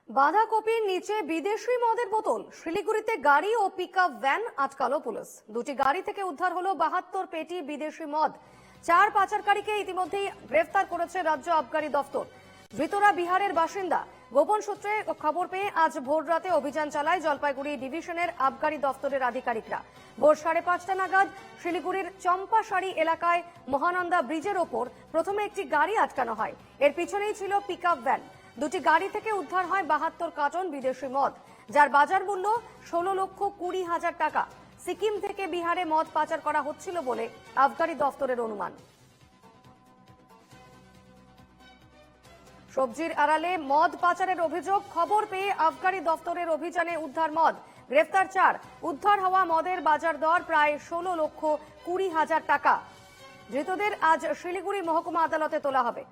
বাঁধাকপির নিচে বিদেশি মদের বোতল। শিলিগুড়িতে গাড়ি ও পিকআপ ভ্যান আটকালো পুলিশ। দুটি গাড়ি থেকে উদ্ধার হলো 72 পেটি বিদেশি মদ। 4 পাচারকারীকে ইতিমধ্যেই গ্রেফতার করেছে রাজ্য আবগারি দফতর। ধৃতরা বিহারের বাসিন্দা। গোপন সূত্রে খবর পেয়ে আজ ভোররাতে অভিযান চালায় জলপাইগুড়ি ডিভিশনের আবগারি দফতরের আধিকারিকরা। ভোর 5:30 নাগাদ শিলিগুড়ির চম্পাশাড়ি এলাকায় মহানন্দা ব্রিজের ওপর প্রথমে একটি গাড়ি আটকানো হয়। এর পিছনেই ছিল পিকআপ ভ্যান। দুটি গাড়ি থেকে উদ্ধার হয় 72 কার্টন বিদেশি মদ, যার বাজার মূল্য 16,20,000 টাকা। সিকিম থেকে বিহারে মদ পাচার করা হচ্ছিল বলে আবগারি দফতরের অনুমান। সবজির আড়ালে মদ পাচারের অভিযোগ। খবর পেয়ে আবগারি দফতরের অভিযানে উদ্ধার মদ। গ্রেফতার 4। উদ্ধার হওয়া মদের বাজার দর প্রায় 16,20,000 টাকা। ধৃতদের আজ শিলিগুড়ি মহকুমা আদালতে তোলা হবে।